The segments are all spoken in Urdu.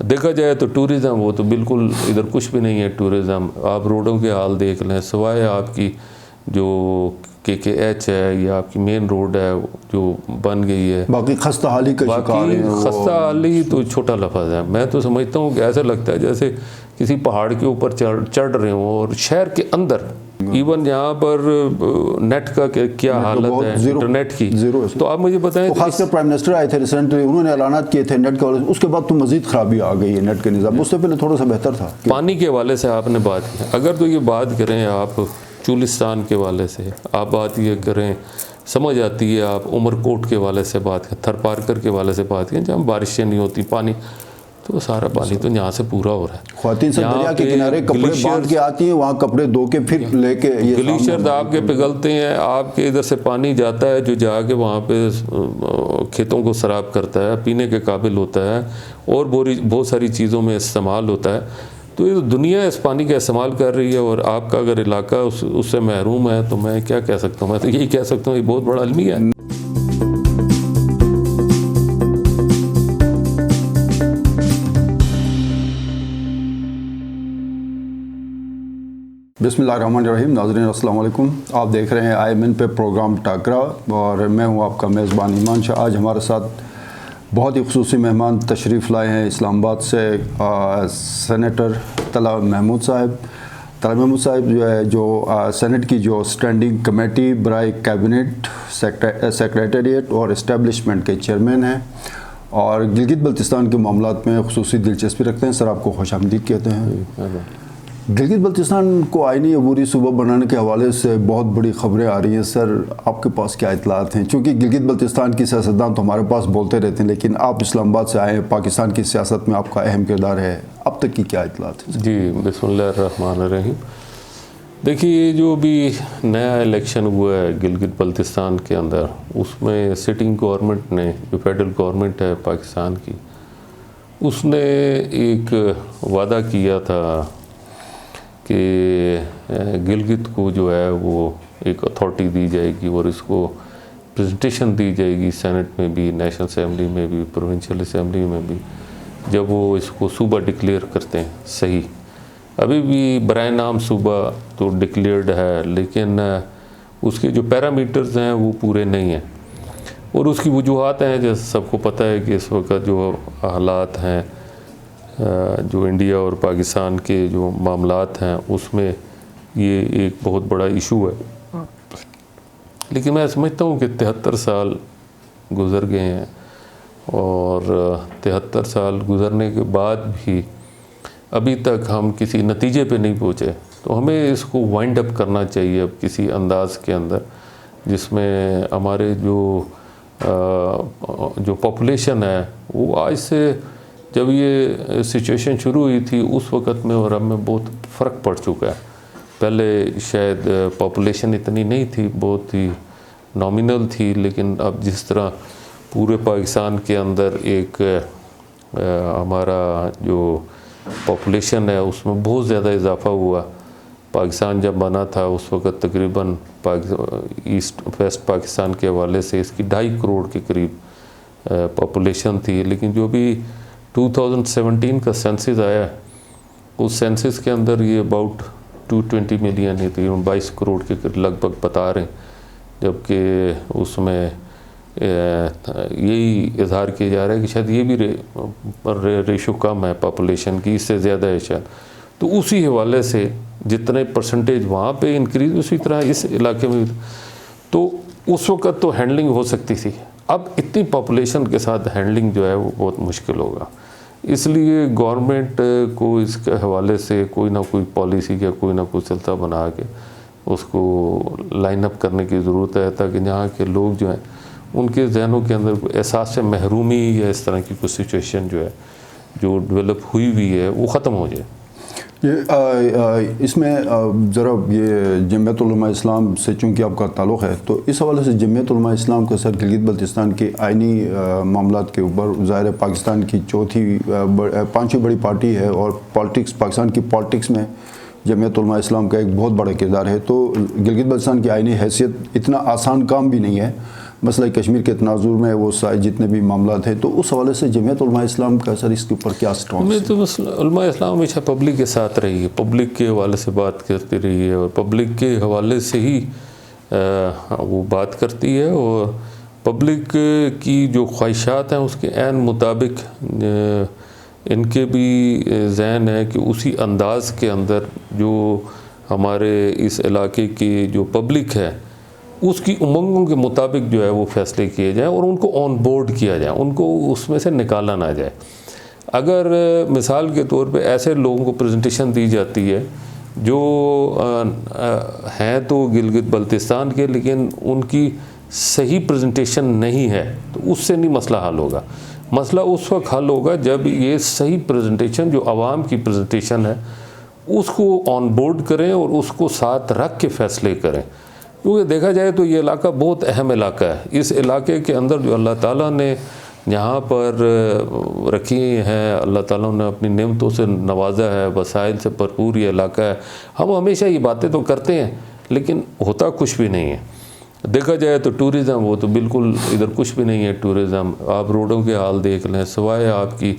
دیکھا جائے تو ٹورزم وہ تو بالکل ادھر کچھ بھی نہیں ہے ٹورزم. آپ روڈوں کے حال دیکھ لیں, سوائے آپ کی جو KKH ہے یا آپ کی مین روڈ ہے جو بن گئی ہے, باقی خستہ حالی کا شکار ہیں. خستہ حالی تو چھوٹا لفظ ہے. میں تو سمجھتا ہوں کہ ایسا لگتا ہے جیسے کسی پہاڑ کے اوپر چڑھ رہے ہوں, اور شہر کے اندر ایون یہاں پر نیٹ کا کیا حالت ہے, انٹرنیٹ کی. تو آپ مجھے بتائیں, خاص کر پرائم منسٹر آئے تھے ریسنٹلی, انہوں نے اعلانات کیے تھے نیٹ کا, اس کے بعد تو مزید خرابی آ گئی ہے نیٹ کے نظام. اس سے پہلے تھوڑا سا بہتر تھا. پانی کے حوالے سے آپ نے بات کی, اگر تو یہ بات کریں آپ چولستان کے حوالے سے, آپ بات یہ کریں سمجھ آتی ہے, آپ عمر کوٹ کے حوالے سے بات کریں, تھر پارکر کے حوالے سے بات کریں, جہاں بارشیں نہیں ہوتی پانی, تو سارا پانی تو یہاں سے پورا ہو رہا ہے. خواتین سے دریا کے کنارے کپڑے باندھ کے آتی ہیں, وہاں کپڑے دھو کے پھر لے کے, گلیشیئر آپ کے پگھلتے ہیں, آپ کے ادھر سے پانی جاتا ہے جو جا کے وہاں پہ کھیتوں کو سراب کرتا ہے, پینے کے قابل ہوتا ہے, اور بہت ساری چیزوں میں استعمال ہوتا ہے. تو یہ دنیا اس پانی کا استعمال کر رہی ہے, اور آپ کا اگر علاقہ اس سے محروم ہے تو میں کیا کہہ سکتا ہوں. میں تو یہی کہہ سکتا ہوں یہ بہت بڑا المیہ ہے. بسم اللہ الرحمن الرحیم. ناظرین السلام علیکم. آپ دیکھ رہے ہیں IMN پہ پروگرام ٹاکرا, اور میں ہوں آپ کا میزبان ایمان شاہ. آج ہمارے ساتھ بہت ہی خصوصی مہمان تشریف لائے ہیں اسلام آباد سے, سینیٹر طلحہ محمود صاحب. طلحہ محمود صاحب جو ہے جو سینٹ کی جو اسٹینڈنگ کمیٹی برائے کیبنٹ سیکریٹریٹ اور اسٹیبلشمنٹ کے چیئرمین ہیں, اور گلگت بلتستان کے معاملات میں خصوصی دلچسپی رکھتے ہیں. سر آپ کو خوش آمدید کہتے ہیں. گلگت بلتستان کو آئینی عبوری صوبہ بنانے کے حوالے سے بہت بڑی خبریں آ رہی ہیں. سر آپ کے پاس کیا اطلاعات ہیں؟ چونکہ گلگت بلتستان کی سیاستدان تو ہمارے پاس بولتے رہتے ہیں, لیکن آپ اسلام آباد سے آئے ہیں, پاکستان کی سیاست میں آپ کا اہم کردار ہے. اب تک کی کیا اطلاعات ہیں؟ جی بسم اللہ الرحمن الرحیم. دیکھیے جو بھی نیا الیکشن ہوا ہے گلگت بلتستان کے اندر, اس میں سٹنگ گورنمنٹ نے, جو فیڈرل گورنمنٹ ہے پاکستان کی, اس نے ایک وعدہ کیا تھا کہ گلگت کو جو ہے وہ ایک اتھارٹی دی جائے گی, اور اس کو پریزنٹیشن دی جائے گی سینٹ میں بھی, نیشنل اسمبلی میں بھی, پروونشل اسمبلی میں بھی, جب وہ اس کو صوبہ ڈکلیئر کرتے ہیں. صحیح, ابھی بھی برائے نام صوبہ تو ڈکلیئرڈ ہے, لیکن اس کے جو پیرامیٹرز ہیں وہ پورے نہیں ہیں, اور اس کی وجوہات ہیں جیسے سب کو پتہ ہے کہ اس وقت جو حالات ہیں, جو انڈیا اور پاکستان کے جو معاملات ہیں, اس میں یہ ایک بہت بڑا ایشو ہے. لیکن میں سمجھتا ہوں کہ 73 سال گزر گئے ہیں, اور 73 سال گزرنے کے بعد بھی ابھی تک ہم کسی نتیجے پہ نہیں پہنچے. تو ہمیں اس کو وائنڈ اپ کرنا چاہیے اب کسی انداز کے اندر, جس میں ہمارے جو پاپولیشن ہے وہ آج سے, جب یہ سچویشن شروع ہوئی تھی اس وقت میں اور اب میں بہت فرق پڑ چکا ہے. پہلے شاید پاپولیشن اتنی نہیں تھی, بہت ہی نامینل تھی, لیکن اب جس طرح پورے پاکستان کے اندر ایک ہمارا جو پاپولیشن ہے اس میں بہت زیادہ اضافہ ہوا. پاکستان جب بنا تھا اس وقت تقریباً ایسٹ ویسٹ پاکستان کے حوالے سے اس کی 2.5 کروڑ کے قریب پاپولیشن تھی, لیکن جو بھی 2017 کا سینسس آیا ہے اس سینسس کے اندر یہ اباؤٹ 220 ملین ہے, تقریباً 22 کروڑ کے لگ بھگ بتا رہے ہیں, جبکہ اس میں یہی اظہار کیا جا رہا ہے کہ شاید یہ بھی ریشو کم ہے پاپولیشن کی, اس سے زیادہ ہے شاید. تو اسی حوالے سے جتنے پرسنٹیج وہاں پہ انکریز اسی طرح اس علاقے میں, تو اس وقت تو ہینڈلنگ ہو سکتی تھی. اب اتنی پاپولیشن کے ساتھ ہینڈلنگ جو ہے وہ بہت مشکل ہوگا. اس لیے گورنمنٹ کو اس کے حوالے سے کوئی نہ کوئی پالیسی یا کوئی نہ کوئی سلسلہ بنا کے اس کو لائن اپ کرنے کی ضرورت ہے, تاکہ یہاں کے لوگ جو ہیں ان کے ذہنوں کے اندر احساس سے محرومی یا اس طرح کی کوئی سچویشن جو ہے جو ڈیولپ ہوئی ہے وہ ختم ہو جائے. اس میں ذرا یہ جمعیت علماء اسلام سے چونکہ آپ کا تعلق ہے, تو اس حوالے سے جمعیت علماء اسلام کا سر گلگت بلتستان کے آئینی معاملات کے اوپر, ظاہر پاکستان کی 5ویں بڑی پارٹی ہے, اور پاکستان کی پالیٹکس میں جمعیت علماء اسلام کا ایک بہت بڑا کردار ہے. تو گلگت بلتستان کی آئینی حیثیت اتنا آسان کام بھی نہیں ہے. مسئلہ کشمیر کے تناظر میں وہ سارے جتنے بھی معاملات ہیں، تو اس حوالے سے جمعیت علماء اسلام کا سر اس کے اوپر کیا اسٹانس ہے؟ تو بس علماء اسلام ہمیشہ پبلک کے ساتھ رہی ہے، پبلک کے حوالے سے بات کرتی رہی ہے، اور پبلک کے حوالے سے ہی وہ بات کرتی ہے، اور پبلک کی جو خواہشات ہیں اس کے عین مطابق ان کے بھی ذہن ہے کہ اسی انداز کے اندر جو ہمارے اس علاقے کی جو پبلک ہے اس کی امنگوں کے مطابق جو ہے وہ فیصلے کیے جائیں اور ان کو آن بورڈ کیا جائے، ان کو اس میں سے نکالا نہ جائے۔ اگر مثال کے طور پہ ایسے لوگوں کو پریزنٹیشن دی جاتی ہے جو ہیں تو گلگت بلتستان کے، لیکن ان کی صحیح پریزنٹیشن نہیں ہے، تو اس سے نہیں مسئلہ حل ہوگا۔ مسئلہ اس وقت حل ہوگا جب یہ صحیح پریزنٹیشن جو عوام کی پریزنٹیشن ہے اس کو آن بورڈ کریں اور اس کو ساتھ رکھ کے فیصلے کریں، کیونکہ دیکھا جائے تو یہ علاقہ بہت اہم علاقہ ہے۔ اس علاقے کے اندر جو اللہ تعالیٰ نے یہاں پر رکھی ہیں، اللہ تعالیٰ نے اپنی نعمتوں سے نوازا ہے، وسائل سے بھرپور یہ علاقہ ہے۔ ہم ہمیشہ یہ باتیں تو کرتے ہیں لیکن ہوتا کچھ بھی نہیں ہے۔ دیکھا جائے تو ٹورزم وہ تو بالکل ادھر کچھ بھی نہیں ہے ٹورزم۔ آپ روڈوں کے حال دیکھ لیں، سوائے آپ کی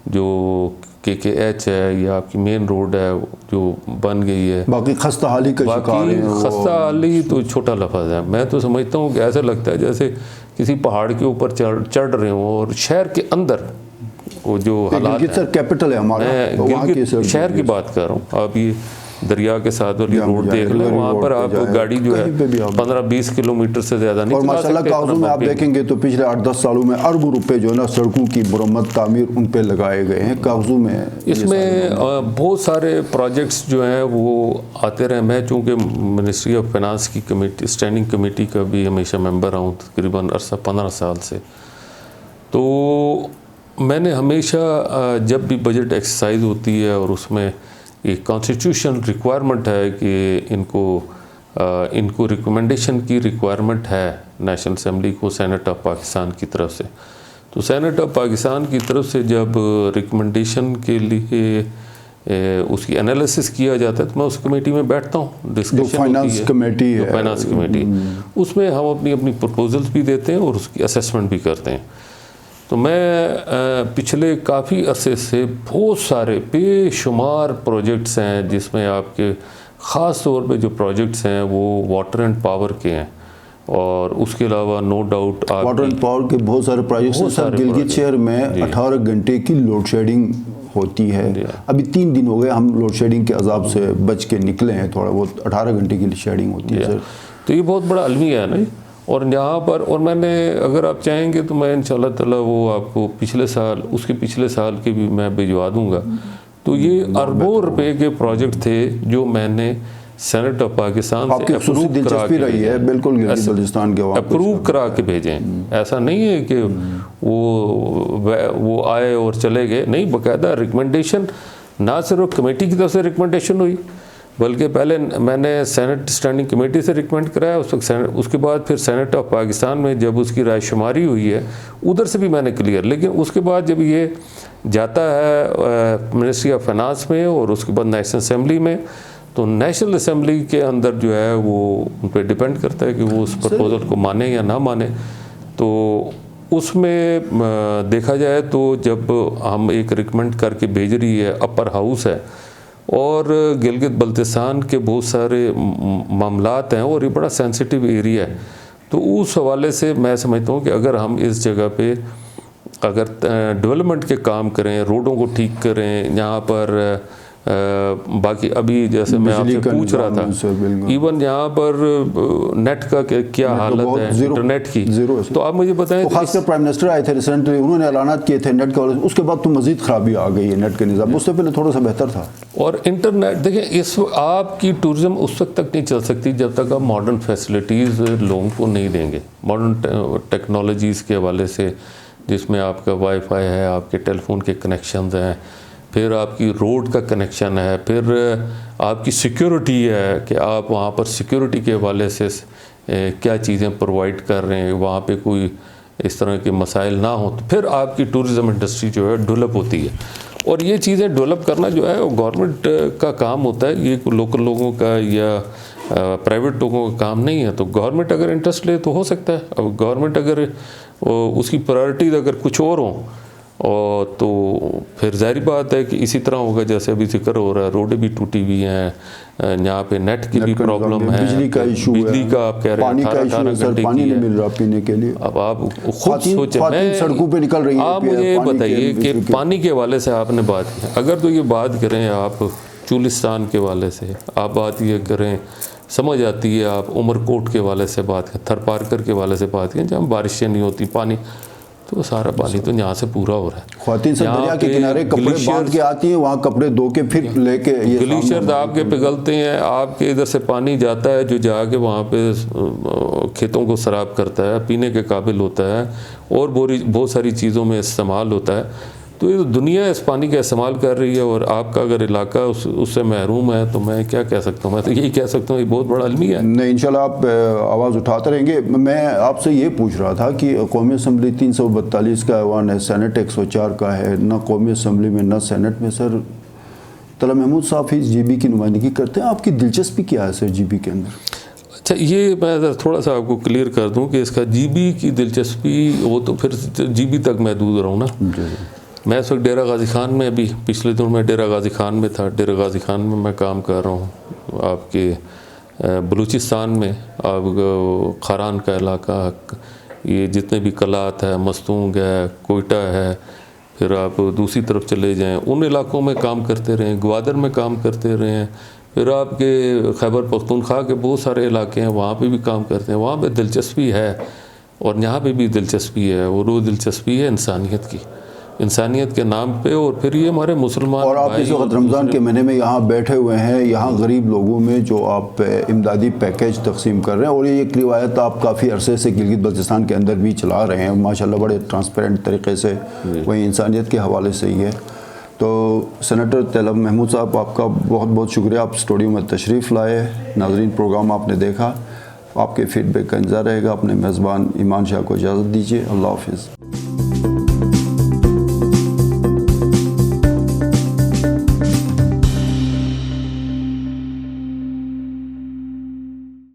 جو KKH ہے یا آپ کی مین روڈ ہے جو بن گئی ہے، باقی خستہ حالی کا شکار ہیں۔ خستہ حالی تو چھوٹا لفظ ہے، میں تو سمجھتا ہوں کہ ایسا لگتا ہے جیسے کسی پہاڑ کے اوپر چڑھ رہے ہوں، اور شہر کے اندر وہ جو حالات گلگت سر کیپٹل ہے ہمارا، میں گلگت شہر کی بات کر رہا ہوں۔ آپ یہ دریا کے ساتھ والی روڈ دیکھ لیں، وہاں پر آپ گاڑی جو ہے 15-20 کلومیٹر سے زیادہ نہیں اور چلا ماشاءاللہ سکتے۔ کاغذوں میں آپ دیکھیں گے تو پچھلے 8-10 سالوں میں اربوں روپے جو ہے نا سڑکوں کی مرمت تعمیر ان پہ لگائے گئے ہیں کاغذوں میں۔ اس میں بہت سارے پروجیکٹس جو ہیں وہ آتے رہے۔ میں چونکہ منسٹری آف فائنانس کی کمیٹی اسٹینڈنگ کمیٹی کا بھی ہمیشہ ممبر ہوں تقریباً عرصہ 15 سال سے، تو میں نے ہمیشہ جب بھی بجٹ ایکسرسائز ہوتی ہے اور اس میں ایک کانسٹیٹیوشن ریکوائرمنٹ ہے کہ ان کو ریکمنڈیشن کی ریکوائرمنٹ ہے نیشنل اسمبلی کو سینٹ آف پاکستان کی طرف سے، تو سینٹ آف پاکستان کی طرف سے جب ریکمنڈیشن کے لیے اس کی انالیسس کیا جاتا ہے تو میں اس کمیٹی میں بیٹھتا ہوں، ڈسکشن فائنانس کمیٹی ہے، فائنانس کمیٹی، اس میں ہم اپنی پرپوزلز بھی دیتے ہیں اور اس کی اسیسمنٹ بھی کرتے ہیں۔ تو میں پچھلے کافی عرصے سے بہت سارے بے شمار پروجیکٹس ہیں جس میں آپ کے خاص طور پہ جو پروجیکٹس ہیں وہ واٹر اینڈ پاور کے ہیں، اور اس کے علاوہ no doubt water and power کے بہت سارے پروجیکٹس ہیں سر۔ گلگت شہر میں 18 گھنٹے کی لوڈ شیڈنگ ہوتی ہے، ابھی 3 دن ہو گئے ہم لوڈ شیڈنگ کے عذاب سے بچ کے نکلے ہیں، تھوڑا بہت 18 گھنٹے کی شیڈنگ ہوتی ہے سر۔ تو یہ بہت بڑا المیہ ہے نا، اور یہاں پر اور میں نے اگر آپ چاہیں گے تو میں انشاءاللہ تعالیٰ وہ آپ کو پچھلے سال اس کے پچھلے سال کے بھی میں بھجوا دوں گا۔ تو یہ اربوں روپے کے پروجیکٹ تھے جو میں نے سینٹ آف پاکستان سے اپروو کرا کے بھیجے ہیں۔ ایسا نہیں ہے کہ وہ آئے اور چلے گئے، نہیں، باقاعدہ ریکمنڈیشن نہ صرف کمیٹی کی طرف سے ریکمنڈیشن ہوئی بلکہ پہلے میں نے سینٹ اسٹینڈنگ کمیٹی سے ریکمینڈ کرایا، اس کے بعد پھر سینٹ آف پاکستان میں جب اس کی رائے شماری ہوئی ہے ادھر سے بھی میں نے کلیئر، لیکن اس کے بعد جب یہ جاتا ہے منسٹری آف فائنانس میں اور اس کے بعد نیشنل اسمبلی میں، تو نیشنل اسمبلی کے اندر جو ہے وہ ان پہ ڈیپینڈ کرتا ہے کہ وہ اس پرپوزل کو مانے یا نہ مانے۔ تو اس میں دیکھا جائے تو جب ہم ایک ریکمینڈ کر کے بھیج رہی ہے اپر ہاؤس ہے، اور گلگت بلتستان کے بہت سارے معاملات ہیں اور یہ بڑا سینسٹیو ایریا ہے، تو اس حوالے سے میں سمجھتا ہوں کہ اگر ہم اس جگہ پہ اگر ڈیولپمنٹ کے کام کریں، روڈوں کو ٹھیک کریں، یہاں پر باقی ابھی جیسے میں آپ سے پوچھ رہا تھا ایون یہاں پر نیٹ کا کیا حالت ہے انٹرنیٹ کی، تو آپ مجھے بتائیں، خاص کر پرائم منسٹر آئے تھے ریسنٹلی، انہوں نے اعلانات کیے تھے نیٹ کا، اس کے بعد تو مزید خرابی آ گئی ہے نیٹ کے نظام، اس سے پہلے تھوڑا سا بہتر تھا۔ اور انٹرنیٹ دیکھیں، اس آپ کی ٹورزم اس وقت تک نہیں چل سکتی جب تک آپ ماڈرن فیسلٹیز لوگوں کو نہیں دیں گے، ماڈرن ٹیکنالوجیز کے حوالے سے، جس میں آپ کا وائی فائی ہے، آپ کے ٹیلی فون کے کنیکشنز ہیں، پھر آپ کی روڈ کا کنیکشن ہے، پھر آپ کی سیکیورٹی ہے کہ آپ وہاں پر سیکیورٹی کے حوالے سے کیا چیزیں پرووائڈ کر رہے ہیں، وہاں پہ کوئی اس طرح کے مسائل نہ ہوں، تو پھر آپ کی ٹورزم انڈسٹری جو ہے ڈیولپ ہوتی ہے۔ اور یہ چیزیں ڈیولپ کرنا جو ہے وہ گورنمنٹ کا کام ہوتا ہے، یہ لوکل لوگوں کا یا پرائیویٹ لوگوں کا کام نہیں ہے. تو گورنمنٹ اگر انٹرسٹ لے تو ہو سکتا ہے. اب گورنمنٹ اگر اس کی پرائرٹیز اگر کچھ اور ہوں اور تو پھر ظاہری بات ہے کہ اسی طرح ہوگا جیسے ابھی ذکر ہو رہا ہے. روڈیں بھی ٹوٹی ہوئی ہیں, یہاں پہ نیٹ کی بھی پرابلم ہے, بجلی کا ایشو ہے, بجلی کا آپ کہہ رہے پانی ہیں کا ایشو ہے سر, پانی نہیں مل رہا پینے کے لیے. اب آپ خود سوچیں, خواتین سڑکوں پہ نکل رہی ہیں. آپ مجھے بتائیے کہ پانی کے حوالے سے آپ نے بات کی, اگر تو یہ بات کریں آپ چولستان کے حوالے سے, آپ بات یہ کریں سمجھ آتی ہے, آپ عمر کوٹ کے حوالے سے بات کریں, تھر پارکر کے حوالے سے بات کریں جہاں بارشیں نہیں ہوتی, پانی تو سارا پانی تو یہاں سے پورا ہو رہا ہے. خواتین سے دریا کے کنارے کپڑے باندھ کے آتی ہیں, وہاں کپڑے دھو کے پھر لے کے گلیشیئر آپ کے پگھلتے ہیں, آپ کے ادھر سے پانی جاتا ہے جو جا کے وہاں پہ کھیتوں کو سراب کرتا ہے, پینے کے قابل ہوتا ہے اور بہت ساری چیزوں میں استعمال ہوتا ہے. تو یہ دنیا اس پانی کا استعمال کر رہی ہے اور آپ کا اگر علاقہ اس سے محروم ہے تو میں کیا کہہ سکتا ہوں. میں تو یہی کہہ سکتا ہوں یہ بہت بڑا المیہ ہے. نہیں انشاءاللہ آپ آواز اٹھاتے رہیں گے. میں آپ سے یہ پوچھ رہا تھا کہ قومی اسمبلی 342 کا ایوان ہے, سینٹ 104 کا ہے, نہ قومی اسمبلی میں نہ سینٹ میں. سر طلعت محمود صاحب اس جی بی کی نمائندگی کرتے ہیں, آپ کی دلچسپی کیا ہے سر جی بی کے اندر؟ اچھا, یہ میں تھوڑا سا آپ کو کلیئر کر دوں کہ اس کا جی بی کی دلچسپی وہ تو پھر جی بی تک محدود رہوں نا. میں اس وقت ڈیرہ غازی خان میں, ابھی پچھلے دنوں میں ڈیرہ غازی خان میں تھا. ڈیرہ غازی خان میں میں کام کر رہا ہوں آپ کے بلوچستان میں. آپ خاران کا علاقہ, یہ جتنے بھی قلات ہے, مستونگ ہے, کوئٹہ ہے, پھر آپ دوسری طرف چلے جائیں ان علاقوں میں کام کرتے رہے ہیں, گوادر میں کام کرتے رہے ہیں, پھر آپ کے خیبر پختونخوا کے بہت سارے علاقے ہیں وہاں پہ بھی کام کرتے ہیں. وہاں پہ دلچسپی ہے اور یہاں پہ بھی دلچسپی ہے, اور وہ دلچسپی ہے انسانیت کی, انسانیت کے نام پہ. اور پھر یہ ہمارے مسلمان اور آپ اس وقت رمضان کے مہینے میں یہاں بیٹھے ہوئے ہیں, یہاں غریب لوگوں میں جو آپ امدادی پیکیج تقسیم کر رہے ہیں, اور یہ ایک روایت آپ کافی عرصے سے گلگت بلتستان کے اندر بھی چلا رہے ہیں ماشاءاللہ بڑے ٹرانسپیرنٹ طریقے سے, وہی انسانیت کے حوالے سے ہی ہے. تو سینیٹر طلعت محمود صاحب آپ کا بہت بہت شکریہ, آپ اسٹوڈیو میں تشریف لائے. ناظرین پروگرام آپ نے دیکھا, آپ کے فیڈ بیک کا انتظار رہے گا. اپنے میزبان ایمان شاہ کو اجازت دیجیے. اللہ حافظ.